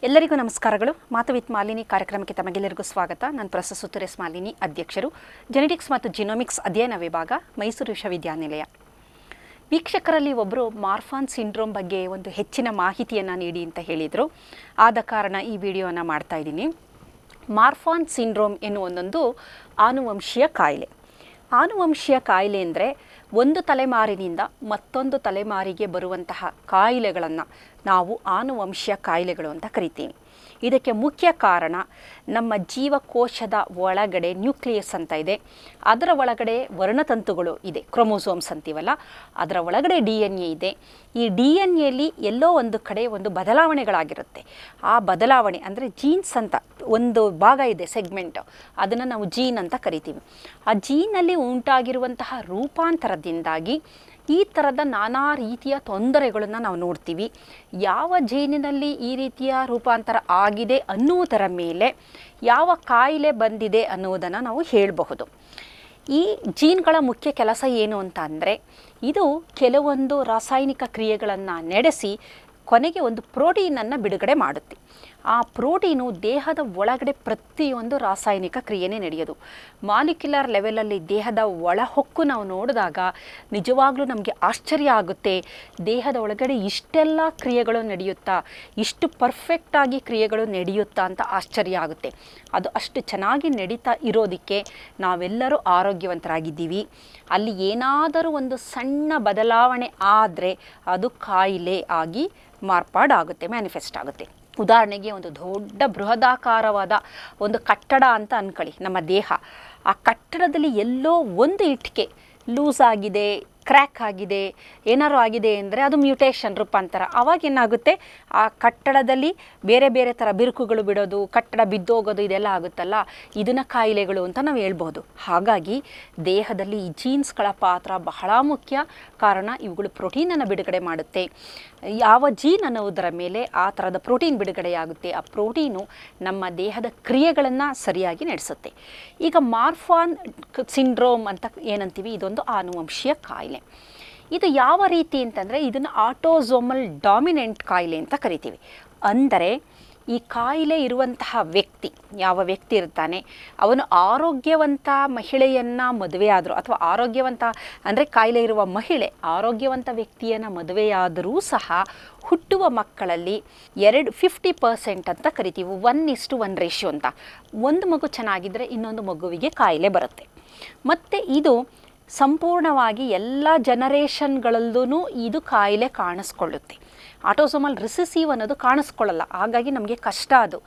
ಎಲ್ಲರಿಗೂ ನಮಸ್ಕಾರಗಳು. ಮಾತು ವಿತ್ ಮಾಲಿನಿ ಕಾರ್ಯಕ್ರಮಕ್ಕೆ ತಮಗೆಲ್ಲರಿಗೂ ಸ್ವಾಗತ. ನಾನು ಪ್ರೊಫೆಸರ್ ಸುತ್ತೂರೆಸ್ ಮಾಲಿನಿ, ಅಧ್ಯಕ್ಷರು, ಜೆನೆಟಿಕ್ಸ್ ಮತ್ತು ಜಿನೋಮಿಕ್ಸ್ ಅಧ್ಯಯನ ವಿಭಾಗ, ಮೈಸೂರು ವಿಶ್ವವಿದ್ಯಾನಿಲಯ. ವೀಕ್ಷಕರಲ್ಲಿ ಒಬ್ಬರು ಮಾರ್ಫಾನ್ ಸಿಂಡ್ರೋಮ್ ಬಗ್ಗೆ ಒಂದು ಹೆಚ್ಚಿನ ಮಾಹಿತಿಯನ್ನು ನೀಡಿ ಅಂತ ಹೇಳಿದರು. ಆದ ಕಾರಣ ಈ ವಿಡಿಯೋನ ಮಾಡ್ತಾ ಇದ್ದೀನಿ. ಮಾರ್ಫಾನ್ ಸಿಂಡ್ರೋಮ್ ಎನ್ನುವ ಆನುವಂಶೀಯ ಕಾಯಿಲೆ. ಆನುವಂಶೀಯ ಕಾಯಿಲೆ ಅಂದರೆ ಒಂದು ತಲೆಮಾರಿನಿಂದ ಮತ್ತೊಂದು ತಲೆಮಾರಿಗೆ ಬರುವಂತಹ ಕಾಯಿಲೆಗಳನ್ನು ನಾವು ಆನುವಂಶೀಯ ಕಾಯಿಲೆಗಳು ಅಂತ ಕರಿತೀವಿ. ಇದಕ್ಕೆ ಮುಖ್ಯ ಕಾರಣ ನಮ್ಮ ಜೀವಕೋಶದ ಒಳಗಡೆ ನ್ಯೂಕ್ಲಿಯಸ್ ಅಂತ ಇದೆ, ಅದರ ಒಳಗಡೆ ವರ್ಣತಂತುಗಳು ಇದೆ, ಕ್ರೋಮೋಸೋಮ್ಸ್ ಅಂತೀವಲ್ಲ, ಅದರ ಒಳಗಡೆ DNA ಇದೆ. ಈ DNAಯಲ್ಲಿ ಎಲ್ಲೋ ಒಂದು ಕಡೆ ಒಂದು ಬದಲಾವಣೆಗಳಾಗಿರುತ್ತೆ. ಆ ಬದಲಾವಣೆ ಅಂದರೆ ಜೀನ್ಸ್ ಅಂತ ಒಂದು ಭಾಗ ಇದೆ, ಸೆಗ್ಮೆಂಟ್, ಅದನ್ನು ನಾವು ಜೀನ್ ಅಂತ ಕರಿತೀವಿ. ಆ ಜೀನಲ್ಲಿ ಉಂಟಾಗಿರುವಂತಹ ರೂಪಾಂತರದಿಂದಾಗಿ ಈ ಥರದ ನಾನಾ ರೀತಿಯ ತೊಂದರೆಗಳನ್ನು ನಾವು ನೋಡ್ತೀವಿ. ಯಾವ ಜೀನಿನಲ್ಲಿ ಈ ರೀತಿಯ ರೂಪಾಂತರ ಆಗಿದೆ ಅನ್ನುವುದರ ಮೇಲೆ ಯಾವ ಕಾಯಿಲೆ ಬಂದಿದೆ ಅನ್ನುವುದನ್ನು ನಾವು ಹೇಳಬಹುದು. ಈ ಜೀನ್ಗಳ ಮುಖ್ಯ ಕೆಲಸ ಏನು ಅಂತ ಅಂದರೆ, ಇದು ಕೆಲವೊಂದು ರಾಸಾಯನಿಕ ಕ್ರಿಯೆಗಳನ್ನು ನಡೆಸಿ ಕೊನೆಗೆ ಒಂದು ಪ್ರೋಟೀನನ್ನು ಬಿಡುಗಡೆ ಮಾಡುತ್ತೆ. ಆ ಪ್ರೋಟೀನು ದೇಹದ ಒಳಗಡೆ ಪ್ರತಿಯೊಂದು ರಾಸಾಯನಿಕ ಕ್ರಿಯೆನೇ ನಡೆಯೋದು. ಮಾಲಿಕ್ಯುಲರ್ ಲೆವೆಲಲ್ಲಿ ದೇಹದ ಒಳಹೊಕ್ಕು ನಾವು ನೋಡಿದಾಗ ನಿಜವಾಗ್ಲೂ ನಮಗೆ ಆಶ್ಚರ್ಯ ಆಗುತ್ತೆ. ದೇಹದ ಒಳಗಡೆ ಇಷ್ಟೆಲ್ಲ ಕ್ರಿಯೆಗಳು ನಡೆಯುತ್ತಾ, ಇಷ್ಟು ಪರ್ಫೆಕ್ಟಾಗಿ ಕ್ರಿಯೆಗಳು ನಡೆಯುತ್ತಾ ಅಂತ ಆಶ್ಚರ್ಯ ಆಗುತ್ತೆ. ಅದು ಅಷ್ಟು ಚೆನ್ನಾಗಿ ನಡೀತಾ ಇರೋದಕ್ಕೆ ನಾವೆಲ್ಲರೂ ಆರೋಗ್ಯವಂತರಾಗಿದ್ದೀವಿ. ಅಲ್ಲಿ ಏನಾದರೂ ಒಂದು ಸಣ್ಣ ಬದಲಾವಣೆ ಆದರೆ ಅದು ಕಾಯಿಲೆ ಆಗಿ ಮಾರ್ಪಾಡಾಗುತ್ತೆ, ಮ್ಯಾನಿಫೆಸ್ಟ್ ಆಗುತ್ತೆ. ಉದಾಹರಣೆಗೆ ಒಂದು ದೊಡ್ಡ ಬೃಹದಾಕಾರವಾದ ಒಂದು ಕಟ್ಟಡ ಅಂತ ಅಂದ್ಕೊಳ್ಳಿ, ನಮ್ಮ ದೇಹ. ಆ ಕಟ್ಟಡದಲ್ಲಿ ಎಲ್ಲೋ ಒಂದು ಇಟ್ಟಿಗೆ ಲೂಸ್ ಆಗಿದೆ, ಕ್ರ್ಯಾಕ್ ಆಗಿದೆ, ಏನಾರು ಆಗಿದೆ ಅಂದರೆ ಅದು ಮ್ಯೂಟೇಷನ್, ರೂಪಾಂತರ. ಆವಾಗ ಏನಾಗುತ್ತೆ, ಆ ಕಟ್ಟಡದಲ್ಲಿ ಬೇರೆ ಬೇರೆ ಥರ ಬಿರುಕುಗಳು ಬಿಡೋದು, ಕಟ್ಟಡ ಬಿದ್ದೋಗೋದು, ಇದೆಲ್ಲ ಆಗುತ್ತಲ್ಲ, ಇದನ್ನು ಕಾಯಿಲೆಗಳು ಅಂತ ನಾವು ಹೇಳ್ಬೋದು. ಹಾಗಾಗಿ ದೇಹದಲ್ಲಿ ಈ ಜೀನ್ಸ್ಗಳ ಪಾತ್ರ ಬಹಳ ಮುಖ್ಯ. ಕಾರಣ ಇವುಗಳು ಪ್ರೋಟೀನನ್ನು ಬಿಡುಗಡೆ ಮಾಡುತ್ತೆ. ಯಾವ ಜೀನ್ ಅನ್ನೋದರ ಮೇಲೆ ಆ ಥರದ ಪ್ರೋಟೀನ್ ಬಿಡುಗಡೆಯಾಗುತ್ತೆ. ಆ ಪ್ರೋಟೀನು ನಮ್ಮ ದೇಹದ ಕ್ರಿಯೆಗಳನ್ನು ಸರಿಯಾಗಿ ನಡೆಸುತ್ತೆ. ಈಗ ಮಾರ್ಫಾನ್ ಸಿಂಡ್ರೋಮ್ ಅಂತ ಏನಂತೀವಿ, ಇದೊಂದು ಆನುವಂಶೀಯ ಕಾಯಿಲೆ. ಇದು ಯಾವ ರೀತಿ ಅಂತಂದರೆ, ಇದನ್ನು ಆಟೋಸೋಮಲ್ ಡಾಮಿನೆಂಟ್ ಕಾಯಿಲೆ ಅಂತ ಕರಿತೀವಿ. ಅಂದರೆ ಈ ಕಾಯಿಲೆ ಇರುವಂತಹ ವ್ಯಕ್ತಿ, ಯಾವ ವ್ಯಕ್ತಿ ಇರ್ತಾನೆ, ಅವನು ಆರೋಗ್ಯವಂತ ಮಹಿಳೆಯನ್ನು ಮದುವೆಯಾದರೂ, ಅಥವಾ ಆರೋಗ್ಯವಂತ ಅಂದರೆ ಕಾಯಿಲೆ ಇರುವ ಮಹಿಳೆ ಆರೋಗ್ಯವಂತ ವ್ಯಕ್ತಿಯನ್ನು ಮದುವೆಯಾದರೂ ಸಹ ಹುಟ್ಟುವ ಮಕ್ಕಳಲ್ಲಿ 50% ಅಂತ ಕರಿತೀವಿ, 1:1 ರೇಷಿಯೋ ಅಂತ. ಒಂದು ಮಗು ಚೆನ್ನಾಗಿದ್ದರೆ ಇನ್ನೊಂದು ಮಗುವಿಗೆ ಕಾಯಿಲೆ ಬರುತ್ತೆ. ಮತ್ತು ಇದು ಸಂಪೂರ್ಣವಾಗಿ ಎಲ್ಲ ಜನರೇಷನ್ಗಳಲ್ಲೂ ಇದು ಕಾಯಿಲೆ ಕಾಣಿಸ್ಕೊಳ್ಳುತ್ತೆ. ಆಟೋಸೋಮಲ್ ರಿಸೆಸಿವ್ ಅನ್ನೋದು ಕಾಣಿಸ್ಕೊಳ್ಳಲ್ಲ. ಹಾಗಾಗಿ ನಮಗೆ ಕಷ್ಟ. ಅದು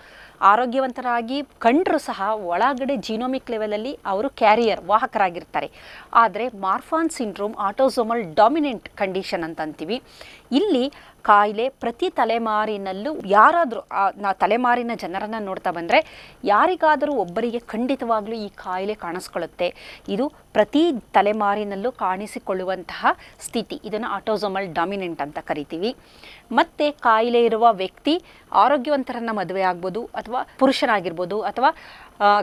ಆರೋಗ್ಯವಂತರಾಗಿ ಕಂಡರೂ ಸಹ ಒಳಗಡೆ ಜೀನೋಮಿಕ್ ಲೆವೆಲಲ್ಲಿ ಅವರು ಕ್ಯಾರಿಯರ್, ವಾಹಕರಾಗಿರ್ತಾರೆ. ಆದರೆ ಮಾರ್ಫಾನ್ ಸಿಂಡ್ರೋಮ್ ಆಟೋಸೋಮಲ್ ಡಾಮಿನೆಂಟ್ ಕಂಡೀಷನ್ ಅಂತ ಅಂತೀವಿ. ಇಲ್ಲಿ ಕಾಯಿಲೆ ಪ್ರತಿ ತಲೆಮಾರಿನಲ್ಲೂ ಯಾರಾದರೂ ತಲೆಮಾರಿನ ಜನರನ್ನು ನೋಡ್ತಾ ಬಂದರೆ ಯಾರಿಗಾದರೂ ಒಬ್ಬರಿಗೆ ಖಂಡಿತವಾಗ್ಲೂ ಈ ಕಾಯಿಲೆ ಕಾಣಿಸ್ಕೊಳ್ಳುತ್ತೆ. ಇದು ಪ್ರತಿ ತಲೆಮಾರಿನಲ್ಲೂ ಕಾಣಿಸಿಕೊಳ್ಳುವಂತಹ ಸ್ಥಿತಿ. ಇದನ್ನು ಆಟೋಸೋಮಲ್ ಡಾಮಿನೆಂಟ್ ಅಂತ ಕರಿತೀವಿ. ಮತ್ತು ಕಾಯಿಲೆ ಇರುವ ವ್ಯಕ್ತಿ ಆರೋಗ್ಯವಂತರನ್ನು ಮದುವೆ ಆಗ್ಬೋದು, ಅಥವಾ ಪುರುಷನಾಗಿರ್ಬೋದು, ಅಥವಾ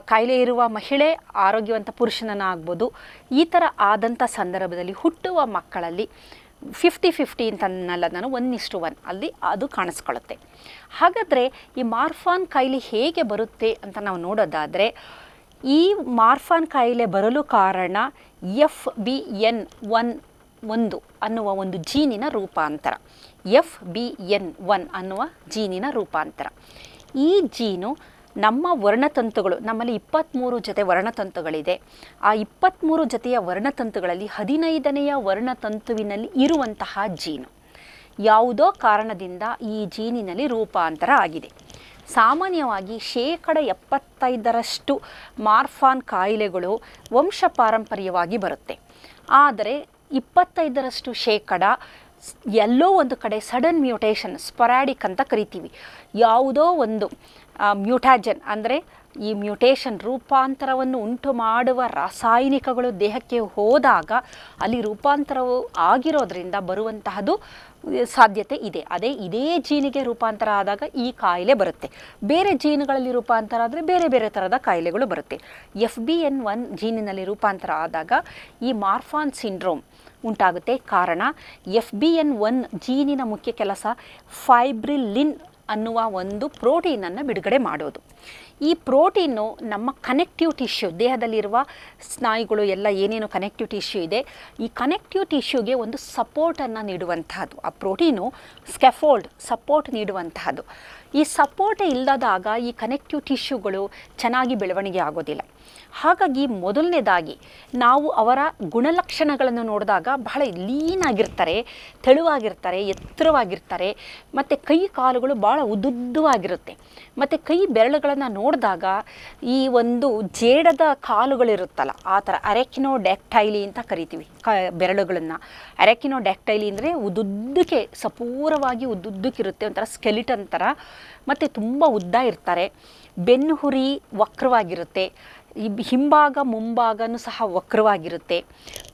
ಕಾಯಿಲೆ ಇರುವ ಮಹಿಳೆ ಆರೋಗ್ಯವಂತ ಪುರುಷನನ್ನು ಆಗ್ಬೋದು. ಈ ಥರ ಆದಂಥ ಸಂದರ್ಭದಲ್ಲಿ ಹುಟ್ಟುವ ಮಕ್ಕಳಲ್ಲಿ 50-50 ಅಂತ ಅನ್ನಲ್ಲ ನಾನು, 1:1 ಅಲ್ಲಿ ಅದು ಕಾಣಿಸ್ಕೊಳ್ಳುತ್ತೆ. ಹಾಗಾದರೆ ಈ ಮಾರ್ಫಾನ್ ಕಾಯಿಲೆ ಹೇಗೆ ಬರುತ್ತೆ ಅಂತ ನಾವು ನೋಡೋದಾದರೆ, ಈ ಮಾರ್ಫಾನ್ ಕಾಯಿಲೆ ಬರಲು ಕಾರಣ FBN1 ಅನ್ನುವ ಒಂದು ಜೀನಿನ ರೂಪಾಂತರ. FBN1 ಅನ್ನುವ ಜೀನಿನ ರೂಪಾಂತರ. ಈ ಜೀನು ನಮ್ಮ ವರ್ಣತಂತುಗಳು, ನಮ್ಮಲ್ಲಿ 23 ಜೊತೆ ವರ್ಣತಂತುಗಳಿದೆ. ಆ 23 ಜೊತೆಯ ವರ್ಣತಂತುಗಳಲ್ಲಿ 15ನೆಯ ವರ್ಣತಂತುವಿನಲ್ಲಿ ಇರುವಂತಹ ಜೀನು ಯಾವುದೋ ಕಾರಣದಿಂದ ಈ ಜೀನಿನಲ್ಲಿ ರೂಪಾಂತರ ಆಗಿದೆ. ಸಾಮಾನ್ಯವಾಗಿ 75% ಮಾರ್ಫಾನ್ ಕಾಯಿಲೆಗಳು ವಂಶ ಪಾರಂಪರ್ಯವಾಗಿ ಬರುತ್ತೆ. ಆದರೆ 25% ಎಲ್ಲೋ ಒಂದು ಕಡೆ ಸಡನ್ ಮ್ಯೂಟೇಷನ್, ಸ್ಪೊರಾಡಿಕ್ ಅಂತ ಕರಿತೀವಿ. ಯಾವುದೋ ಒಂದು ಮ್ಯೂಟಾಜನ್ ಅಂದರೆ ಈ ಮ್ಯೂಟೇಷನ್ ರೂಪಾಂತರವನ್ನು ಉಂಟು ಮಾಡುವ ರಾಸಾಯನಿಕಗಳು ದೇಹಕ್ಕೆ ಹೋದಾಗ ಅಲ್ಲಿ ರೂಪಾಂತರವು ಆಗಿರೋದ್ರಿಂದ ಬರುವಂತಹದ್ದು ಸಾಧ್ಯತೆ ಇದೆ. ಇದೇ ಜೀನಿಗೆ ರೂಪಾಂತರ ಆದಾಗ ಈ ಕಾಯಿಲೆ ಬರುತ್ತೆ. ಬೇರೆ ಜೀನುಗಳಲ್ಲಿ ರೂಪಾಂತರ ಆದರೆ ಬೇರೆ ಬೇರೆ ಥರದ ಕಾಯಿಲೆಗಳು ಬರುತ್ತೆ. FBN1 ಜೀನಿನಲ್ಲಿ ರೂಪಾಂತರ ಆದಾಗ ಈ ಮಾರ್ಫಾನ್ ಸಿಂಡ್ರೋಮ್ ಉಂಟಾಗುತ್ತೆ. ಕಾರಣ FBN1 ಜೀನಿನ ಮುಖ್ಯ ಕೆಲಸ ಫೈಬ್ರಿಲ್ಲಿನ್ ಅನ್ನುವ ಒಂದು ಪ್ರೋಟೀನನ್ನು ಬಿಡುಗಡೆ ಮಾಡೋದು. ಈ ಪ್ರೋಟೀನು ನಮ್ಮ ಕನೆಕ್ಟಿವ್ ಟಿಶ್ಯೂ, ದೇಹದಲ್ಲಿರುವ ಸ್ನಾಯುಗಳು ಎಲ್ಲ ಏನೇನು ಕನೆಕ್ಟಿವ್ ಟಿಶ್ಯೂ ಇದೆ, ಈ ಕನೆಕ್ಟಿವ್ ಟಿಶ್ಯೂಗೆ ಒಂದು ಸಪೋರ್ಟನ್ನು ನೀಡುವಂತಹದ್ದು. ಆ ಪ್ರೋಟೀನು ಸ್ಕ್ಯಾಫೋಲ್ಡ್ ಸಪೋರ್ಟ್ ನೀಡುವಂತಹದ್ದು. ಈ ಸಪೋರ್ಟ್ ಇಲ್ಲದಾಗ ಈ ಕನೆಕ್ಟಿವ್ ಟಿಶ್ಯೂಗಳು ಚೆನ್ನಾಗಿ ಬೆಳವಣಿಗೆ ಆಗೋದಿಲ್ಲ. ಹಾಗಾಗಿ ಮೊದಲನೇದಾಗಿ ನಾವು ಅವರ ಗುಣಲಕ್ಷಣಗಳನ್ನು ನೋಡಿದಾಗ ಬಹಳ ಲೀನಾಗಿರ್ತಾರೆ, ತೆಳುವಾಗಿರ್ತಾರೆ, ಎತ್ತರವಾಗಿರ್ತಾರೆ, ಮತ್ತು ಕೈ ಕಾಲುಗಳು ಭಾಳ ಉದ್ದುದ್ದವಾಗಿರುತ್ತೆ. ಮತ್ತು ಕೈ ಬೆರಳುಗಳನ್ನು ನೋಡಿದಾಗ ಈ ಒಂದು ಜೇಡದ ಕಾಲುಗಳಿರುತ್ತಲ್ಲ, ಆ ಥರ ಅರೆಕಿನೋಡ್ಯಾಕ್ಟೈಲಿ ಅಂತ ಕರಿತೀವಿ ಬೆರಳುಗಳನ್ನು. ಅರೆಕಿನೋಡ್ಯಾಕ್ಟೈಲಿ ಅಂದರೆ ಉದ್ದುದ್ದಕ್ಕೆ ಸಪೂರವಾಗಿ ಉದ್ದುದ್ದಕ್ಕಿರುತ್ತೆ, ಒಂಥರ ಸ್ಕೆಲಿಟನ್ ಥರ, ಮತ್ತು ತುಂಬ ಉದ್ದ ಇರ್ತಾರೆ. ಬೆನ್ನು ಹುರಿ ವಕ್ರವಾಗಿರುತ್ತೆ, ಹಿಂಭಾಗ ಮುಂಭಾಗನೂ ಸಹ ವಕ್ರವಾಗಿರುತ್ತೆ.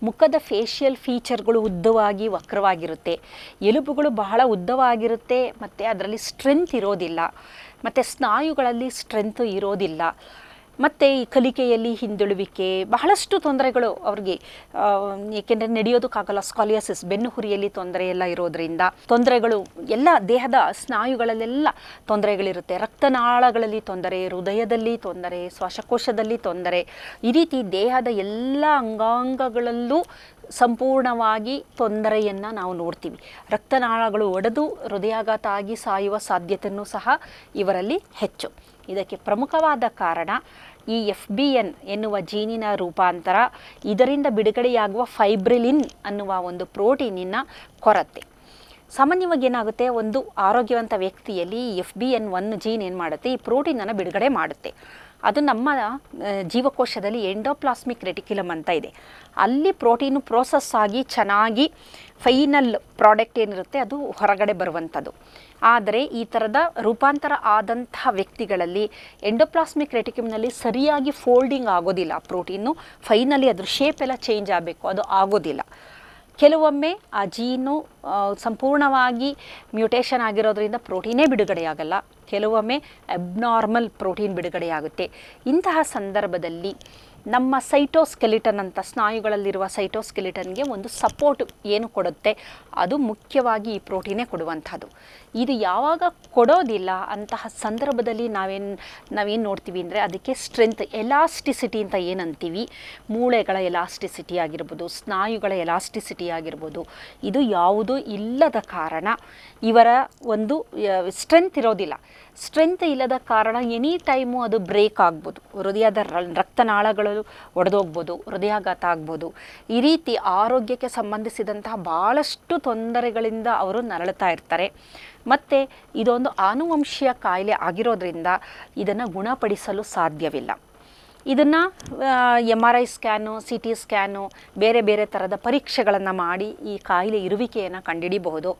ಮುಖದ ಫೇಶಿಯಲ್ ಫೀಚರ್ಗಳು ಉದ್ದವಾಗಿ ವಕ್ರವಾಗಿರುತ್ತೆ. ಎಲುಬುಗಳು ಬಹಳ ಉದ್ದವಾಗಿರುತ್ತೆ, ಮತ್ತು ಅದರಲ್ಲಿ ಸ್ಟ್ರೆಂತ್ ಇರೋದಿಲ್ಲ, ಮತ್ತು ಸ್ನಾಯುಗಳಲ್ಲಿ ಸ್ಟ್ರೆಂತ್ ಇರೋದಿಲ್ಲ. ಮತ್ತು ಈ ಕಲಿಕೆಯಲ್ಲಿ ಹಿಂದುಳುವಿಕೆ, ಬಹಳಷ್ಟು ತೊಂದರೆಗಳು ಅವ್ರಿಗೆ, ಏಕೆಂದರೆ ನಡೆಯೋದಕ್ಕಾಗಲ್ಲ, ಸ್ಕಾಲಿಯೋಸಿಸ್, ಬೆನ್ನು ಹುರಿಯಲ್ಲಿ ತೊಂದರೆ ಎಲ್ಲ ಇರೋದರಿಂದ ತೊಂದರೆಗಳು ಎಲ್ಲ ದೇಹದ ಸ್ನಾಯುಗಳಲ್ಲೆಲ್ಲ ತೊಂದರೆಗಳಿರುತ್ತೆ. ರಕ್ತನಾಳಗಳಲ್ಲಿ ತೊಂದರೆ, ಹೃದಯದಲ್ಲಿ ತೊಂದರೆ, ಶ್ವಾಸಕೋಶದಲ್ಲಿ ತೊಂದರೆ, ಈ ರೀತಿ ದೇಹದ ಎಲ್ಲ ಅಂಗಾಂಗಗಳಲ್ಲೂ ಸಂಪೂರ್ಣವಾಗಿ ತೊಂದರೆಯನ್ನು ನಾವು ನೋಡ್ತೀವಿ. ರಕ್ತನಾಳಗಳು ಒಡೆದು ಹೃದಯಾಘಾತ ಆಗಿ ಸಾಯುವ ಸಾಧ್ಯತೆಯೂ ಸಹ ಇವರಲ್ಲಿ ಹೆಚ್ಚು. ಇದಕ್ಕೆ ಪ್ರಮುಖವಾದ ಕಾರಣ ಈ FBN ಎನ್ನುವ ಜೀನಿನ ರೂಪಾಂತರ, ಇದರಿಂದ ಬಿಡುಗಡೆಯಾಗುವ ಫೈಬ್ರಿಲಿನ್ ಅನ್ನುವ ಒಂದು ಪ್ರೋಟೀನಿನ ಕೊರತೆ. ಸಾಮಾನ್ಯವಾಗಿ ಏನಾಗುತ್ತೆ, ಒಂದು ಆರೋಗ್ಯವಂತ ವ್ಯಕ್ತಿಯಲ್ಲಿ FBN1 ಜೀನ್ ಏನು ಮಾಡುತ್ತೆ, ಈ ಪ್ರೋಟೀನನ್ನು ಬಿಡುಗಡೆ ಮಾಡುತ್ತೆ. ಅದು ನಮ್ಮ ಜೀವಕೋಶದಲ್ಲಿ ಎಂಡೋಪ್ಲಾಸ್ಮಿಕ್ ರೆಟಿಕ್ಯುಲಮ್ ಅಂತ ಇದೆ, ಅಲ್ಲಿ ಪ್ರೋಟೀನು ಪ್ರೋಸೆಸ್ ಆಗಿ ಚೆನ್ನಾಗಿ ಫೈನಲ್ ಪ್ರಾಡಕ್ಟ್ ಏನಿರುತ್ತೆ ಅದು ಹೊರಗಡೆ ಬರುವಂಥದ್ದು. ಆದರೆ ಈ ಥರದ ರೂಪಾಂತರ ಆದಂತಹ ವ್ಯಕ್ತಿಗಳಲ್ಲಿ ಎಂಡೋಪ್ಲಾಸ್ಮಿಕ್ ರೆಟಿಕ್ಯುಲಮ್ನಲ್ಲಿ ಸರಿಯಾಗಿ ಫೋಲ್ಡಿಂಗ್ ಆಗೋದಿಲ್ಲ. ಪ್ರೋಟೀನು ಫೈನಲಿ ಅದ್ರ ಶೇಪ್ ಎಲ್ಲ ಚೇಂಜ್ ಆಗಬೇಕು, ಅದು ಆಗೋದಿಲ್ಲ. ಕೆಲವೊಮ್ಮೆ ಆ ಜೀನು ಸಂಪೂರ್ಣವಾಗಿ ಮ್ಯೂಟೇಷನ್ ಆಗಿರೋದ್ರಿಂದ ಪ್ರೋಟೀನೇ ಬಿಡುಗಡೆಯಾಗಲ್ಲ, ಕೆಲವೊಮ್ಮೆ ಅಬ್ನಾರ್ಮಲ್ ಪ್ರೋಟೀನ್ ಬಿಡುಗಡೆಯಾಗುತ್ತೆ. ಇಂತಹ ಸಂದರ್ಭದಲ್ಲಿ ನಮ್ಮ ಸೈಟೋಸ್ಕೆಲಿಟನ್ ಅಂತ, ಸ್ನಾಯುಗಳಲ್ಲಿರುವ ಸೈಟೋಸ್ಕೆಲಿಟನ್ಗೆ ಒಂದು ಸಪೋರ್ಟ್ ಏನು ಕೊಡುತ್ತೆ, ಅದು ಮುಖ್ಯವಾಗಿ ಈ ಪ್ರೋಟೀನೇ ಕೊಡುವಂಥದ್ದು. ಇದು ಯಾವಾಗ ಕೊಡೋದಿಲ್ಲ ಅಂತಹ ಸಂದರ್ಭದಲ್ಲಿ ನಾವೇನು ನೋಡ್ತೀವಿ ಅಂದರೆ, ಅದಕ್ಕೆ ಸ್ಟ್ರೆಂತ್, ಎಲಾಸ್ಟಿಸಿಟಿ ಅಂತ ಏನಂತೀವಿ, ಮೂಳೆಗಳ ಎಲಾಸ್ಟಿಸಿಟಿ ಆಗಿರ್ಬೋದು, ಸ್ನಾಯುಗಳ ಎಲಾಸ್ಟಿಸಿಟಿ ಆಗಿರ್ಬೋದು, ಇದು ಯಾವುದೂ ಇಲ್ಲದ ಕಾರಣ ಇವರ ಒಂದು ಸ್ಟ್ರೆಂತ್ ಇರೋದಿಲ್ಲ. ಸ್ಟ್ರೆಂತ್ ಇಲ್ಲದ ಕಾರಣ ಎನಿ ಟೈಮು ಅದು ಬ್ರೇಕ್ ಆಗ್ಬೋದು, ಹೃದಯದ ರಕ್ತನಾಳಗಳು ಒಡೆದೋಗ್ಬೋದು, ಹೃದಯಾಘಾತ ಆಗ್ಬೋದು. ಈ ರೀತಿ ಆರೋಗ್ಯಕ್ಕೆ ಸಂಬಂಧಿಸಿದಂತಹ ಭಾಳಷ್ಟು ತೊಂದರೆಗಳಿಂದ ಅವರು ನರಳುತ್ತಾ ಇರ್ತಾರೆ. ಮತ್ತು ಇದೊಂದು ಆನುವಂಶೀಯ ಕಾಯಿಲೆ ಆಗಿರೋದ್ರಿಂದ ಇದನ್ನು ಗುಣಪಡಿಸಲು ಸಾಧ್ಯವಿಲ್ಲ. ಇದನ್ನು MRI ಸ್ಕ್ಯಾನು, CT ಸ್ಕ್ಯಾನು, ಬೇರೆ ಬೇರೆ ಥರದ ಪರೀಕ್ಷೆಗಳನ್ನು ಮಾಡಿ ಈ ಕಾಯಿಲೆ ಇರುವಿಕೆಯನ್ನು ಕಂಡುಹಿಡಿಯಬಹುದು.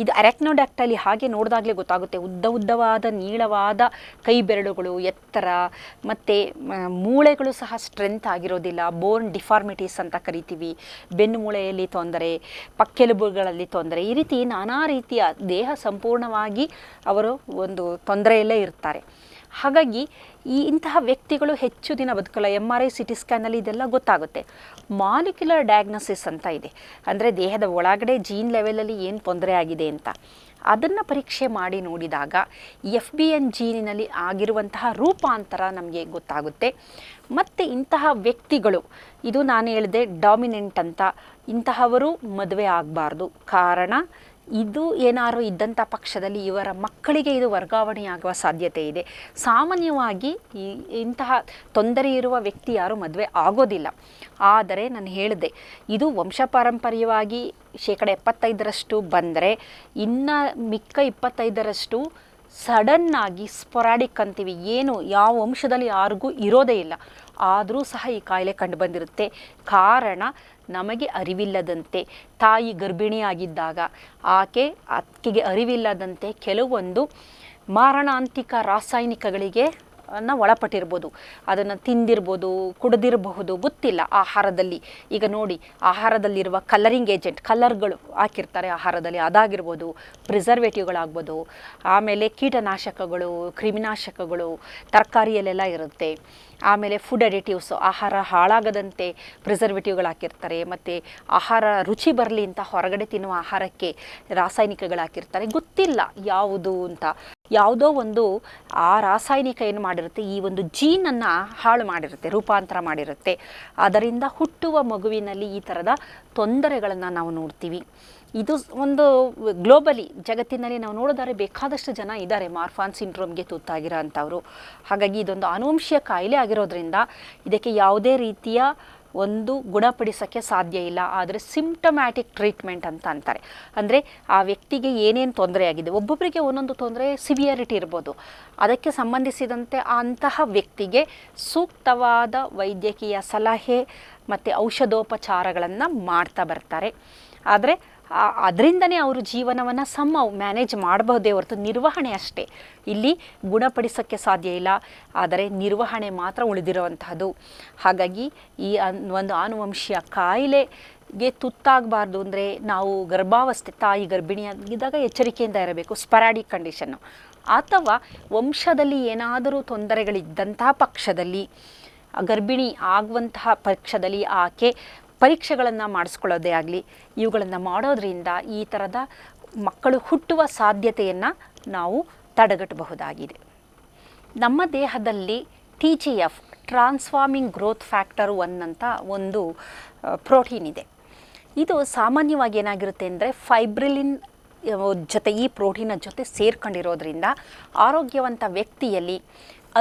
ಇದು ಅರೆಕ್ನೋಡ್ಯಾಕ್ಟೈಲಿ ಹಾಗೆ ನೋಡಿದಾಗಲೇ ಗೊತ್ತಾಗುತ್ತೆ, ಉದ್ದವಾದ ನೀಳವಾದ ಕೈ ಬೆರಳುಗಳು, ಎತ್ತರ, ಮತ್ತು ಮೂಳೆಗಳು ಸಹ ಸ್ಟ್ರೆಂತ್ ಆಗಿರೋದಿಲ್ಲ. ಬೋನ್ ಡಿಫಾರ್ಮಿಟೀಸ್ ಅಂತ ಕರಿತೀವಿ. ಬೆನ್ನು ಮೂಳೆಯಲ್ಲಿ ತೊಂದರೆ, ಪಕ್ಕೆಲುಬುಗಳಲ್ಲಿ ತೊಂದರೆ, ಈ ರೀತಿ ನಾನಾ ರೀತಿಯ ದೇಹ ಸಂಪೂರ್ಣವಾಗಿ ಅವರು ಒಂದು ತೊಂದರೆಯಲ್ಲೇ ಇರ್ತಾರೆ. ಹಾಗಾಗಿ ಇಂತಹ ವ್ಯಕ್ತಿಗಳು ಹೆಚ್ಚು ದಿನ ಬದುಕಲ್ಲ. MRI CT ಸ್ಕ್ಯಾನಲ್ಲಿ ಇದೆಲ್ಲ ಗೊತ್ತಾಗುತ್ತೆ. ಮಾಲಿಕ್ಯುಲರ್ ಡಯಾಗ್ನೋಸಿಸ್ ಅಂತ ಇದೆ, ಅಂದರೆ ದೇಹದ ಒಳಗಡೆ ಜೀನ್ ಲೆವೆಲಲ್ಲಿ ಏನು ತೊಂದರೆ ಆಗಿದೆ ಅಂತ ಅದನ್ನು ಪರೀಕ್ಷೆ ಮಾಡಿ ನೋಡಿದಾಗ FBN ಜೀನಿನಲ್ಲಿ ಆಗಿರುವಂತಹ ರೂಪಾಂತರ ನಮಗೆ ಗೊತ್ತಾಗುತ್ತೆ. ಮತ್ತು ಇಂತಹ ವ್ಯಕ್ತಿಗಳು, ಇದು ನಾನು ಹೇಳಿದೆ ಡಾಮಿನೆಂಟ್ ಅಂತ, ಇಂತಹವರು ಮದುವೆ ಆಗಬಾರ್ದು. ಕಾರಣ ಇದು ಏನಾರು ಇದ್ದಂಥ ಪಕ್ಷದಲ್ಲಿ ಇವರ ಮಕ್ಕಳಿಗೆ ಇದು ವರ್ಗಾವಣೆಯಾಗುವ ಸಾಧ್ಯತೆ ಇದೆ. ಸಾಮಾನ್ಯವಾಗಿ ಇಂತಹ ತೊಂದರೆ ಇರುವ ವ್ಯಕ್ತಿ ಯಾರು ಮದುವೆ ಆಗೋದಿಲ್ಲ. ಆದರೆ ನಾನು ಹೇಳಿದೆ, ಇದು ವಂಶಪಾರಂಪರ್ಯವಾಗಿ 75% ಬಂದರೆ, ಇನ್ನು ಮಿಕ್ಕ 25% ಸಡನ್ನಾಗಿ ಸ್ಪೊರಾಡಿಕ್ ಅಂತೀವಿ, ಏನು ಯಾವ ವಂಶದಲ್ಲಿ ಯಾರಿಗೂ ಇರೋದೇ ಇಲ್ಲ, ಆದರೂ ಸಹ ಈ ಕಾಯಿಲೆ ಕಂಡುಬಂದಿರುತ್ತೆ. ಕಾರಣ ನಮಗೆ ಅರಿವಿಲ್ಲದಂತೆ, ತಾಯಿ ಗರ್ಭಿಣಿಯಾಗಿದ್ದಾಗ ಆಕೆಗೆ ಅರಿವಿಲ್ಲದಂತೆ ಕೆಲವೊಂದು ಮಾರಣಾಂತಿಕ ರಾಸಾಯನಿಕಗಳಿಗೆ ಒಳಪಟ್ಟಿರ್ಬೋದು, ಅದನ್ನು ತಿಂದಿರ್ಬೋದು, ಕುಡಿದಿರಬಹುದು, ಗೊತ್ತಿಲ್ಲ. ಆಹಾರದಲ್ಲಿ ಈಗ ನೋಡಿ, ಆಹಾರದಲ್ಲಿರುವ ಕಲರಿಂಗ್ ಏಜೆಂಟ್, ಕಲರ್ಗಳು ಹಾಕಿರ್ತಾರೆ ಆಹಾರದಲ್ಲಿ, ಅದಾಗಿರ್ಬೋದು, ಪ್ರಿಸರ್ವೇಟಿವ್ಗಳಾಗ್ಬೋದು, ಆಮೇಲೆ ಕೀಟನಾಶಕಗಳು, ಕ್ರಿಮಿನಾಶಕಗಳು ತರಕಾರಿಯಲ್ಲೆಲ್ಲ ಇರುತ್ತೆ. ಆಮೇಲೆ ಫುಡ್ ಅಡಿಟಿವ್ಸು, ಆಹಾರ ಹಾಳಾಗದಂತೆ ಪ್ರಿಸರ್ವೇಟಿವ್ಗಳು ಹಾಕಿರ್ತಾರೆ. ಮತ್ತು ಆಹಾರ ರುಚಿ ಬರಲಿ ಅಂತ ಹೊರಗಡೆ ತಿನ್ನುವ ಆಹಾರಕ್ಕೆ ರಾಸಾಯನಿಕಗಳು ಹಾಕಿರ್ತಾರೆ, ಗೊತ್ತಿಲ್ಲ ಯಾವುದು ಅಂತ. ಯಾವುದೋ ಒಂದು ಆ ರಾಸಾಯನಿಕ ಏನು ಮಾಡಿರುತ್ತೆ, ಈ ಒಂದು ಜೀನನ್ನು ಹಾಳು ಮಾಡಿರುತ್ತೆ, ರೂಪಾಂತರ ಮಾಡಿರುತ್ತೆ. ಅದರಿಂದ ಹುಟ್ಟುವ ಮಗುವಿನಲ್ಲಿ ಈ ಥರದ ತೊಂದರೆಗಳನ್ನು ನಾವು ನೋಡ್ತೀವಿ. ಇದು ಒಂದು ಗ್ಲೋಬಲಿ ಜಗತ್ತಿನಲ್ಲಿ ನಾವು ನೋಡಿದರೆ ಬೇಕಾದಷ್ಟು ಜನ ಇದ್ದಾರೆ ಮಾರ್ಫಾನ್ ಸಿಂಡ್ರೋಮ್ಗೆ ತುತ್ತಾಗಿರೋ ಅಂಥವರು. ಹಾಗಾಗಿ ಇದೊಂದು ಆನುವಂಶೀಯ ಕಾಯಿಲೆ ಆಗಿರೋದ್ರಿಂದ ಇದಕ್ಕೆ ಯಾವುದೇ ರೀತಿಯ ಒಂದು ಗುಣಪಡಿಸೋಕ್ಕೆ ಸಾಧ್ಯ ಇಲ್ಲ. ಆದರೆ ಸಿಂಪ್ಟಮ್ಯಾಟಿಕ್ ಟ್ರೀಟ್ಮೆಂಟ್ ಅಂತ ಅಂತಾರೆ. ಅಂದರೆ ಆ ವ್ಯಕ್ತಿಗೆ ಏನೇನು ತೊಂದರೆ ಆಗಿದೆ, ಒಬ್ಬೊಬ್ಬರಿಗೆ ಒಂದೊಂದು ತೊಂದರೆ ಸಿವಿಯಾರಿಟಿ ಇರ್ಬೋದು. ಅದಕ್ಕೆ ಸಂಬಂಧಿಸಿದಂತೆ ಅಂತಹ ವ್ಯಕ್ತಿಗೆ ಸೂಕ್ತವಾದ ವೈದ್ಯಕೀಯ ಸಲಹೆ ಮತ್ತು ಔಷಧೋಪಚಾರಗಳನ್ನು ಮಾಡ್ತಾ ಬರ್ತಾರೆ. ಆದರೆ ಅದರಿಂದನೇ ಅವರು ಜೀವನವನ್ನು ಮ್ಯಾನೇಜ್ ಮಾಡಬಹುದೇ ಹೊರತು ನಿರ್ವಹಣೆ ಅಷ್ಟೇ ಇಲ್ಲಿ ಗುಣಪಡಿಸೋಕ್ಕೆ ಸಾಧ್ಯ ಇಲ್ಲ. ಆದರೆ ನಿರ್ವಹಣೆ ಮಾತ್ರ ಉಳಿದಿರುವಂತಹದ್ದು. ಹಾಗಾಗಿ ಈ ಒಂದು ಆನುವಂಶೀಯ ಕಾಯಿಲೆಗೆ ತುತ್ತಾಗಬಾರ್ದು ಅಂದರೆ ನಾವು ಗರ್ಭಾವಸ್ಥೆ, ತಾಯಿ ಗರ್ಭಿಣಿಯಾಗಿದ್ದಾಗ ಎಚ್ಚರಿಕೆಯಿಂದ ಇರಬೇಕು. ಸ್ಪರಾಡಿಕ್ ಕಂಡೀಷನ್ನು ಅಥವಾ ವಂಶದಲ್ಲಿ ಏನಾದರೂ ತೊಂದರೆಗಳಿದ್ದಂತಹ ಪಕ್ಷದಲ್ಲಿ, ಗರ್ಭಿಣಿ ಆಗುವಂತಹ ಪಕ್ಷದಲ್ಲಿ ಆಕೆ ಪರೀಕ್ಷೆಗಳನ್ನು ಮಾಡಿಸ್ಕೊಳ್ಳೋದೇ ಆಗಲಿ, ಇವುಗಳನ್ನು ಮಾಡೋದ್ರಿಂದ ಈ ಥರದ ಮಕ್ಕಳು ಹುಟ್ಟುವ ಸಾಧ್ಯತೆಯನ್ನು ನಾವು ತಡೆಗಟ್ಟಬಹುದಾಗಿದೆ. ನಮ್ಮ ದೇಹದಲ್ಲಿ TGF ಟ್ರಾನ್ಸ್ಫಾರ್ಮಿಂಗ್ ಗ್ರೋತ್ ಫ್ಯಾಕ್ಟರ್ 1 ಅಂತ ಒಂದು ಪ್ರೋಟೀನ್ ಇದೆ. ಇದು ಸಾಮಾನ್ಯವಾಗಿ ಏನಾಗಿರುತ್ತೆ ಅಂದರೆ ಫೈಬ್ರಿಲಿನ್ ಜೊತೆ, ಈ ಪ್ರೋಟೀನ ಜೊತೆ ಸೇರ್ಕೊಂಡಿರೋದ್ರಿಂದ ಆರೋಗ್ಯವಂತ ವ್ಯಕ್ತಿಯಲ್ಲಿ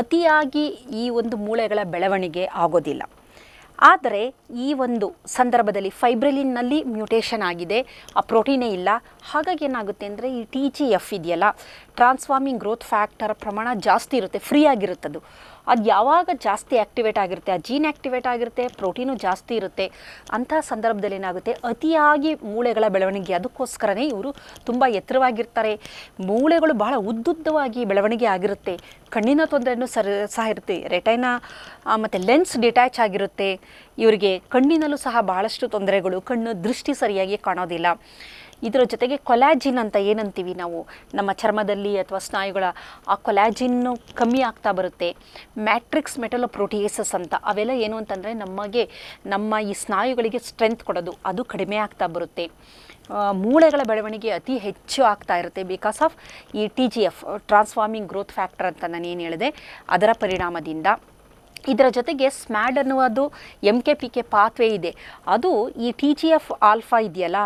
ಅತಿಯಾಗಿ ಈ ಒಂದು ಮೂಳೆಗಳ ಬೆಳವಣಿಗೆ ಆಗೋದಿಲ್ಲ. ಆದರೆ ಈ ಒಂದು ಸಂದರ್ಭದಲ್ಲಿ ಫೈಬ್ರಿಲಿನ್ನಲ್ಲಿ ಮ್ಯೂಟೇಷನ್ ಆಗಿದೆ, ಆ ಪ್ರೋಟೀನೇ ಇಲ್ಲ. ಹಾಗಾಗಿ ಏನಾಗುತ್ತೆ ಅಂದರೆ ಈ TGF ಇದೆಯಲ್ಲ, ಟ್ರಾನ್ಸ್ಫಾರ್ಮಿಂಗ್ ಗ್ರೋತ್ ಫ್ಯಾಕ್ಟರ್ ಪ್ರಮಾಣ ಜಾಸ್ತಿ ಇರುತ್ತೆ, ಫ್ರೀ ಆಗಿರುತ್ತದು. ಅದು ಯಾವಾಗ ಜಾಸ್ತಿ ಆ್ಯಕ್ಟಿವೇಟ್ ಆಗಿರುತ್ತೆ, ಆ ಜೀನ್ ಆ್ಯಕ್ಟಿವೇಟ್ ಆಗಿರುತ್ತೆ, ಪ್ರೋಟೀನು ಜಾಸ್ತಿ ಇರುತ್ತೆ. ಅಂತಹ ಸಂದರ್ಭದಲ್ಲಿ ಏನಾಗುತ್ತೆ, ಅತಿಯಾಗಿ ಮೂಳೆಗಳ ಬೆಳವಣಿಗೆ. ಅದಕ್ಕೋಸ್ಕರನೇ ಇವರು ತುಂಬ ಎತ್ತರವಾಗಿರ್ತಾರೆ. ಮೂಳೆಗಳು ಬಹಳ ಉದ್ದುದ್ದವಾಗಿ ಬೆಳವಣಿಗೆ ಆಗಿರುತ್ತೆ. ಕಣ್ಣಿನ ತೊಂದರೆನೂ ಸಹ ಇರುತ್ತೆ. ರೆಟೈನಾ ಮತ್ತು ಲೆನ್ಸ್ ಡಿಟ್ಯಾಚ್ ಆಗಿರುತ್ತೆ. ಇವರಿಗೆ ಕಣ್ಣಿನಲ್ಲೂ ಸಹ ಬಹಳಷ್ಟು ತೊಂದರೆಗಳು, ಕಣ್ಣು ದೃಷ್ಟಿ ಸರಿಯಾಗಿ ಕಾಣೋದಿಲ್ಲ. ಇದರ ಜೊತೆಗೆ ಕೊಲಾಜಿನ್ ಅಂತ ಏನಂತೀವಿ ನಾವು ನಮ್ಮ ಚರ್ಮದಲ್ಲಿ ಅಥವಾ ಸ್ನಾಯುಗಳ, ಆ ಕೊಲಾಜಿನ್ನು ಕಮ್ಮಿ ಆಗ್ತಾ ಬರುತ್ತೆ. ಮ್ಯಾಟ್ರಿಕ್ಸ್ ಮೆಟಲೋಪ್ರೋಟಿಯೇಸಸ್ ಅಂತ ಅವೆಲ್ಲ ಏನು ಅಂತಂದರೆ ನಮ್ಮ ಈ ಸ್ನಾಯುಗಳಿಗೆ ಸ್ಟ್ರೆಂತ್ ಕೊಡೋದು, ಅದು ಕಡಿಮೆ ಆಗ್ತಾ ಬರುತ್ತೆ. ಮೂಳೆಗಳ ಬೆಳವಣಿಗೆ ಅತಿ ಹೆಚ್ಚು ಆಗ್ತಾ ಇರುತ್ತೆ ಬಿಕಾಸ್ ಆಫ್ ಈ TGF ಟ್ರಾನ್ಸ್ಫಾರ್ಮಿಂಗ್ ಗ್ರೋತ್ ಫ್ಯಾಕ್ಟರ್ ಅಂತ ನಾನು ಏನು ಹೇಳಿದೆ ಅದರ ಪರಿಣಾಮದಿಂದ. ಇದರ ಜೊತೆಗೆ ಸ್ಮ್ಯಾಡ್ ಅನ್ನುವುದು MKPK ಪಾತ್ವೆ ಇದೆ, ಅದು ಈ TGF ಆಲ್ಫಾ ಇದೆಯಲ್ಲ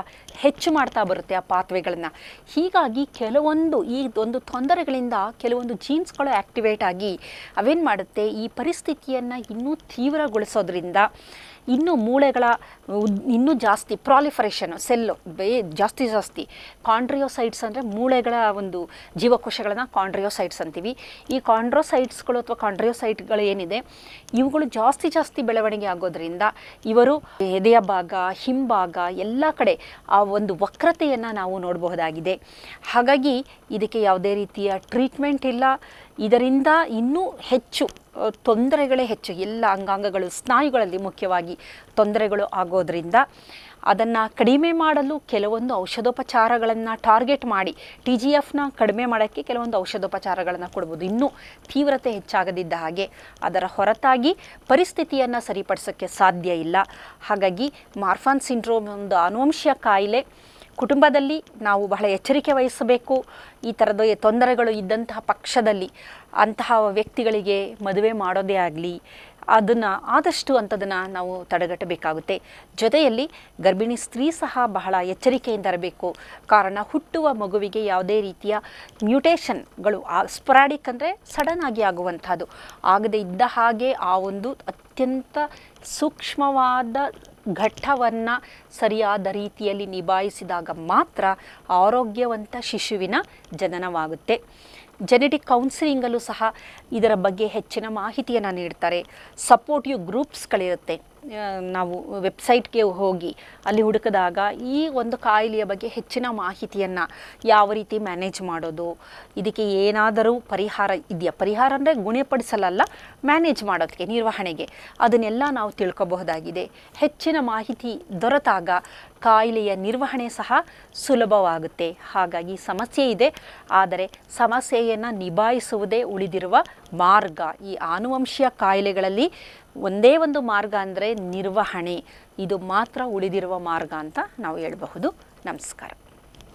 ಹೆಚ್ಚು ಮಾಡ್ತಾ ಬರುತ್ತೆ ಆ ಪಾತ್ವೆಗಳನ್ನು. ಹೀಗಾಗಿ ಕೆಲವೊಂದು ಈ ಒಂದು ತೊಂದರೆಗಳಿಂದ ಕೆಲವೊಂದು ಜೀನ್ಸ್ಗಳು ಆ್ಯಕ್ಟಿವೇಟ್ ಆಗಿ ಅವೇನು ಮಾಡುತ್ತೆ, ಈ ಪರಿಸ್ಥಿತಿಯನ್ನು ಇನ್ನೂ ತೀವ್ರಗೊಳಿಸೋದ್ರಿಂದ ಇನ್ನೂ ಮೂಳೆಗಳ ಇನ್ನೂ ಜಾಸ್ತಿ ಪ್ರಾಲಿಫರೇಷನ್, ಸೆಲ್ಲು ಜಾಸ್ತಿ ಕಾಂಡ್ರಿಯೋಸೈಟ್ಸ್ ಅಂದರೆ ಮೂಳೆಗಳ ಒಂದು ಜೀವಕೋಶಗಳನ್ನು ಕಾಂಡ್ರಿಯೋಸೈಟ್ಸ್ ಅಂತೀವಿ. ಈ ಕಾಂಡ್ರೋಸೈಟ್ಸ್ಗಳು ಅಥವಾ ಕಾಂಡ್ರಿಯೋಸೈಟ್ಗಳು ಏನಿದೆ ಇವುಗಳು ಜಾಸ್ತಿ ಬೆಳವಣಿಗೆ ಆಗೋದ್ರಿಂದ ಇವರು ಎದೆಯ ಭಾಗ, ಹಿಂಭಾಗ ಎಲ್ಲ ಕಡೆ ಆ ಒಂದು ವಕ್ರತೆಯನ್ನು ನಾವು ನೋಡಬಹುದಾಗಿದೆ. ಹಾಗಾಗಿ ಇದಕ್ಕೆ ಯಾವುದೇ ರೀತಿಯ ಟ್ರೀಟ್ಮೆಂಟ್ ಇಲ್ಲ. ಇದರಿಂದ ಇನ್ನೂ ಹೆಚ್ಚು ತೊಂದರೆಗಳೇ ಹೆಚ್ಚು, ಎಲ್ಲ ಅಂಗಾಂಗಗಳು, ಸ್ನಾಯುಗಳಲ್ಲಿ ಮುಖ್ಯವಾಗಿ ತೊಂದರೆಗಳು ಆಗೋದ್ರಿಂದ ಅದನ್ನು ಕಡಿಮೆ ಮಾಡಲು ಕೆಲವೊಂದು ಔಷಧೋಪಚಾರಗಳನ್ನು ಟಾರ್ಗೆಟ್ ಮಾಡಿ TGFನ ಕಡಿಮೆ ಮಾಡೋಕ್ಕೆ ಕೆಲವೊಂದು ಔಷಧೋಪಚಾರಗಳನ್ನು ಕೊಡ್ಬೋದು, ಇನ್ನೂ ತೀವ್ರತೆ ಹೆಚ್ಚಾಗದಿದ್ದ ಹಾಗೆ. ಅದರ ಹೊರತಾಗಿ ಪರಿಸ್ಥಿತಿಯನ್ನು ಸರಿಪಡಿಸೋಕ್ಕೆ ಸಾಧ್ಯ ಇಲ್ಲ. ಹಾಗಾಗಿ ಮಾರ್ಫಾನ್ ಸಿಂಡ್ರೋಮ್ ಒಂದು ಆನುವಂಶೀಯ ಕಾಯಿಲೆ. ಕುಟುಂಬದಲ್ಲಿ ನಾವು ಬಹಳ ಎಚ್ಚರಿಕೆ ವಹಿಸಬೇಕು. ಈ ಥರದ ತೊಂದರೆಗಳು ಇದ್ದಂತಹ ಪಕ್ಷದಲ್ಲಿ ಅಂತಹ ವ್ಯಕ್ತಿಗಳಿಗೆ ಮದುವೆ ಮಾಡೋದೇ ಆಗಲಿ, ಅದನ್ನು ಆದಷ್ಟು ಅಂಥದನ್ನು ನಾವು ತಡೆಗಟ್ಟಬೇಕಾಗುತ್ತೆ. ಜೊತೆಯಲ್ಲಿ ಗರ್ಭಿಣಿ ಸ್ತ್ರೀ ಸಹ ಬಹಳ ಎಚ್ಚರಿಕೆಯಿಂದ ಇರಬೇಕು. ಕಾರಣ ಹುಟ್ಟುವ ಮಗುವಿಗೆ ಯಾವುದೇ ರೀತಿಯ ಮ್ಯೂಟೇಷನ್ಗಳು, ಸ್ಪೊರಾಡಿಕ್ ಅಂದರೆ ಸಡನ್ ಆಗಿ ಆಗುವಂಥದ್ದು, ಆಗದೇ ಇದ್ದ ಹಾಗೆ ಆ ಒಂದು ಅತ್ಯಂತ ಸೂಕ್ಷ್ಮವಾದ ಘಟ್ಟವನ್ನು ಸರಿಯಾದ ರೀತಿಯಲ್ಲಿ ನಿಭಾಯಿಸಿದಾಗ ಮಾತ್ರ ಆರೋಗ್ಯವಂತ ಶಿಶುವಿನ ಜನನವಾಗುತ್ತೆ. ಜೆನೆಟಿಕ್ ಕೌನ್ಸಿಲಿಂಗಲ್ಲೂ ಸಹ ಇದರ ಬಗ್ಗೆ ಹೆಚ್ಚಿನ ಮಾಹಿತಿಯನ್ನು ನೀಡ್ತಾರೆ. ಸಪೋರ್ಟಿವ್ ಗ್ರೂಪ್ಸ್ಗಳಿರುತ್ತೆ. ನಾವು ವೆಬ್ಸೈಟ್ಗೆ ಹೋಗಿ ಅಲ್ಲಿ ಹುಡುಕಿದಾಗ ಈ ಒಂದು ಕಾಯಿಲೆಯ ಬಗ್ಗೆ ಹೆಚ್ಚಿನ ಮಾಹಿತಿಯನ್ನು, ಯಾವ ರೀತಿ ಮ್ಯಾನೇಜ್ ಮಾಡೋದು, ಇದಕ್ಕೆ ಏನಾದರೂ ಪರಿಹಾರ ಇದೆಯಾ, ಪರಿಹಾರ ಅಂದರೆ ಗುಣಪಡಿಸಲಲ್ಲ, ಮ್ಯಾನೇಜ್ ಮಾಡೋದಕ್ಕೆ, ನಿರ್ವಹಣೆಗೆ, ಅದನ್ನೆಲ್ಲ ನಾವು ತಿಳ್ಕೊಬಹುದಾಗಿದೆ. ಹೆಚ್ಚಿನ ಮಾಹಿತಿ ದೊರೆತಾಗ ಕಾಯಿಲೆಯ ನಿರ್ವಹಣೆ ಸಹ ಸುಲಭವಾಗುತ್ತೆ. ಹಾಗಾಗಿ ಸಮಸ್ಯೆ ಇದೆ, ಆದರೆ ಸಮಸ್ಯೆಯನ್ನು ನಿಭಾಯಿಸುವುದೇ ಉಳಿದಿರುವ ಮಾರ್ಗ. ಈ ಆನುವಂಶೀಯ ಕಾಯಿಲೆಗಳಲ್ಲಿ ಒಂದೇ ಒಂದು ಮಾರ್ಗ ಅಂದರೆ ನಿರ್ವಹಣೆ. ಇದು ಮಾತ್ರ ಉಳಿದಿರುವ ಮಾರ್ಗ ಅಂತ ನಾವು ಹೇಳಬಹುದು. ನಮಸ್ಕಾರ.